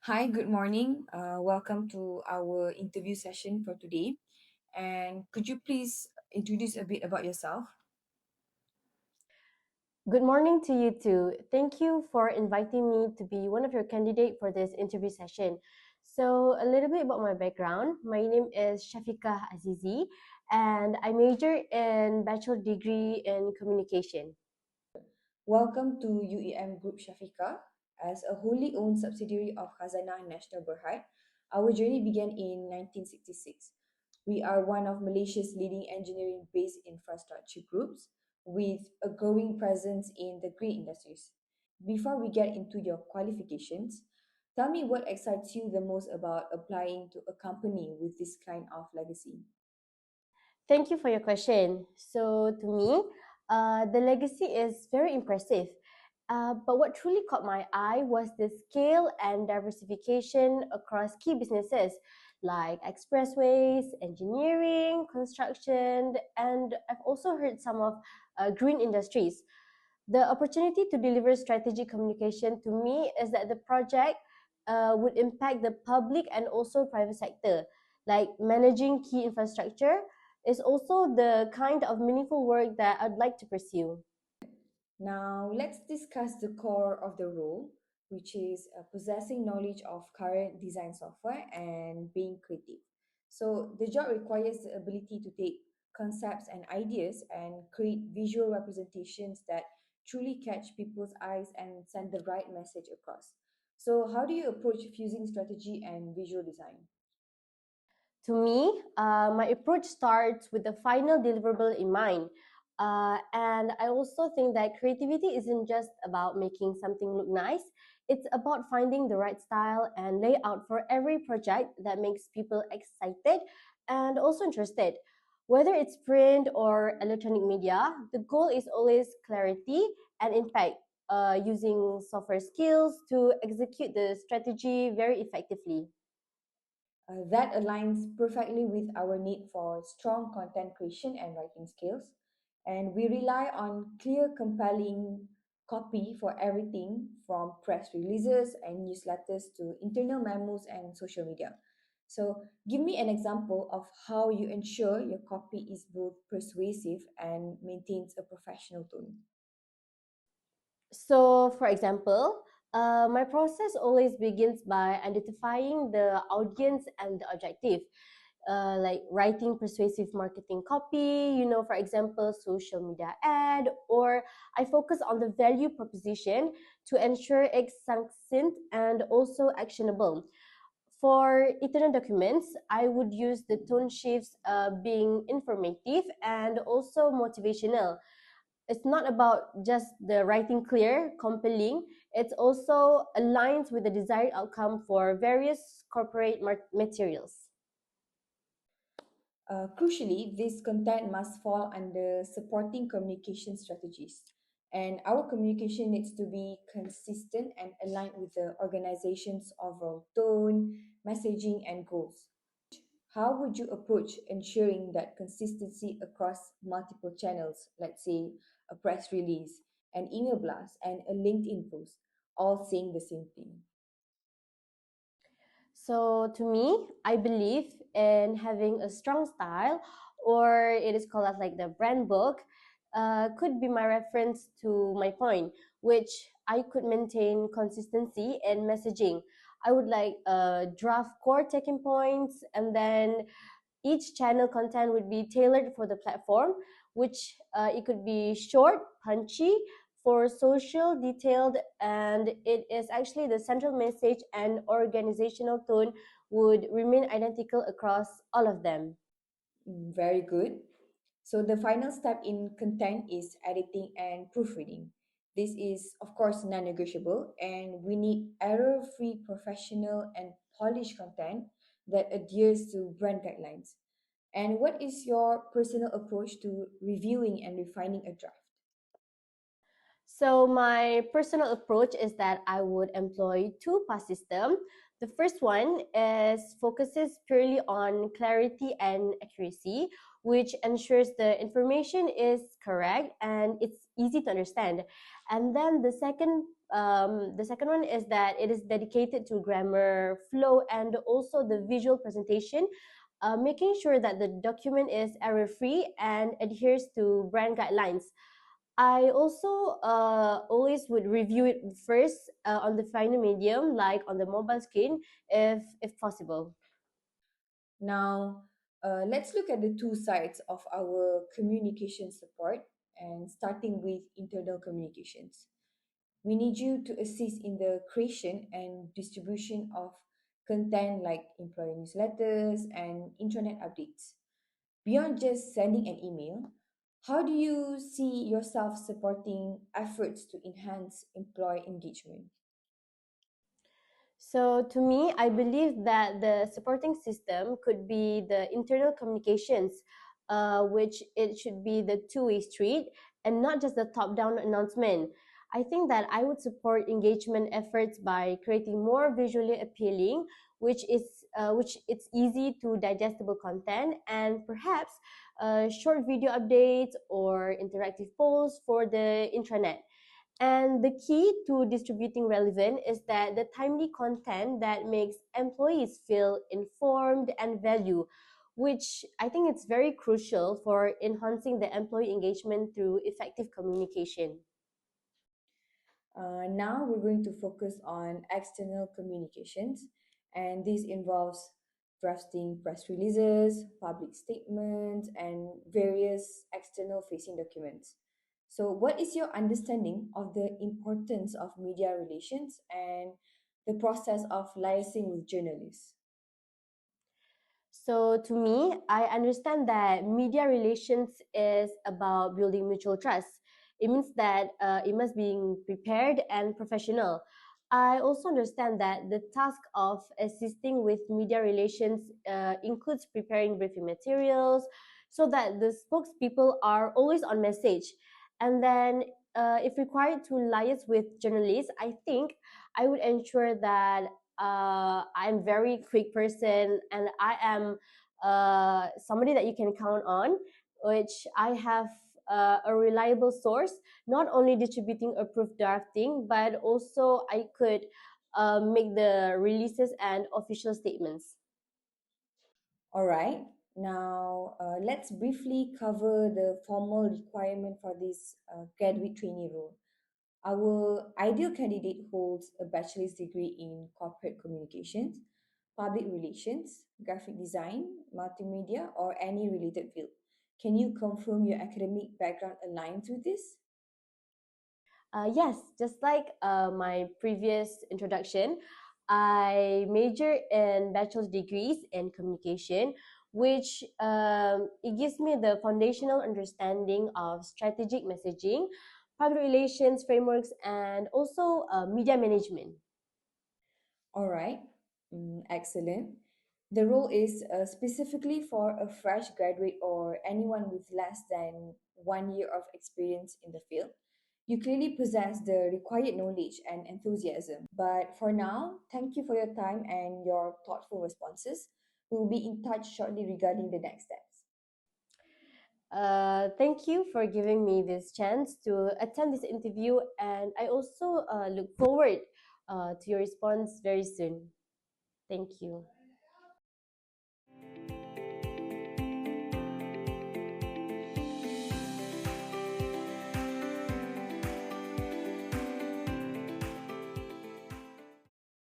Hi, good morning. Welcome to our interview session for today. And could you please introduce a bit about yourself? Good morning to you too. Thank you for inviting me to be one of your candidates for this interview session. So, a little bit about my background. My name is Shafika Azizi, and I major in bachelor degree in communication. Welcome to UEM Group Shafika. As a wholly owned subsidiary of Khazanah National Berhad, our journey began in 1966. We are one of Malaysia's leading engineering based infrastructure groups with a growing presence in the green industries. Before we get into your qualifications, tell me what excites you the most about applying to a company with this kind of legacy. Thank you for your question. So, to me, the legacy is very impressive. But what truly caught my eye was the scale and diversification across key businesses like expressways, engineering, construction, and I've also heard some of green industries. The opportunity to deliver strategic communication to me is that the project would impact the public and also private sector, like managing key infrastructure is also the kind of meaningful work that I'd like to pursue. Now, let's discuss the core of the role, which is possessing knowledge of current design software and being creative. So, the job requires the ability to take concepts and ideas and create visual representations that truly catch people's eyes and send the right message across. So, how do you approach fusing strategy and visual design? To me, my approach starts with the final deliverable in mind. And I also think that creativity isn't just about making something look nice, it's about finding the right style and layout for every project that makes people excited and also interested. Whether it's print or electronic media, the goal is always clarity and impact, using software skills to execute the strategy very effectively. That aligns perfectly with our need for strong content creation and writing skills. And we rely on clear, compelling copy for everything from press releases and newsletters to internal memos and social media. So, give me an example of how you ensure your copy is both persuasive and maintains a professional tone. So, for example, my process always begins by identifying the audience and the objective, like writing persuasive marketing copy, for example, social media ad, or I focus on the value proposition to ensure it's succinct and also actionable. For internal documents, I would use the tone shifts being informative and also motivational. It's not about just the writing clear, compelling. It's also aligns with the desired outcome for various corporate materials. Crucially, this content must fall under supporting communication strategies. And our communication needs to be consistent and aligned with the organization's overall tone, messaging, and goals. How would you approach ensuring that consistency across multiple channels, let's say a press release, an email blast, and a LinkedIn post, all saying the same thing? So to me, I believe in having a strong style, or it is called as like the brand book, could be my reference to my point, which I could maintain consistency in messaging. I would like draft core taking points, and then each channel content would be tailored for the platform, which it could be short, punchy, for social, detailed, and it is actually the central message and organizational tone would remain identical across all of them. Very good. So the final step in content is editing and proofreading. This is, of course, non-negotiable, and we need error-free, professional, and polished content that adheres to brand guidelines. And what is your personal approach to reviewing and refining a draft? So my personal approach is that I would employ two pass system. The first one is focuses purely on clarity and accuracy, which ensures the information is correct and it's easy to understand. And then the second The second one is that it is dedicated to grammar, flow, and also the visual presentation, making sure that the document is error free and adheres to brand guidelines. I also always would review it first on the final medium, like on the mobile screen, if possible. Now, let's look at the two sides of our communication support and starting with internal communications. We need you to assist in the creation and distribution of content like employee newsletters and intranet updates. Beyond just sending an email, how do you see yourself supporting efforts to enhance employee engagement? So to me, I believe that the supporting system could be the internal communications, which it should be the two-way street and not just the top-down announcement. I think that I would support engagement efforts by creating more visually appealing, which it's easy to digestible content, and perhaps short video updates or interactive polls for the intranet. And the key to distributing relevant is that the timely content that makes employees feel informed and value, which I think it's very crucial for enhancing the employee engagement through effective communication. Now we're going to focus on external communications, and this involves drafting press releases, public statements, and various external facing documents. So, what is your understanding of the importance of media relations and the process of liaising with journalists? So to me, I understand that media relations is about building mutual trust. It means that it must be prepared and professional. I also understand that the task of assisting with media relations includes preparing briefing materials so that the spokespeople are always on message. And then, if required to liaise with journalists, I think I would ensure that I'm very quick person and I am somebody that you can count on, which I have a reliable source, not only distributing approved drafting, but also I could make the releases and official statements. All right. Now, let's briefly cover the formal requirement for this graduate trainee role. Our ideal candidate holds a bachelor's degree in corporate communications, public relations, graphic design, multimedia, or any related field. Can you confirm your academic background aligns with this? Yes, just like my previous introduction, I major in bachelor's degrees in communication, which it gives me the foundational understanding of strategic messaging, public relations frameworks, and also media management. All right, excellent. The role is specifically for a fresh graduate or anyone with less than 1 year of experience in the field. You clearly possess the required knowledge and enthusiasm. But for now, thank you for your time and your thoughtful responses. We will be in touch shortly regarding the next steps. Thank you for giving me this chance to attend this interview, and I also look forward to your response very soon. Thank you.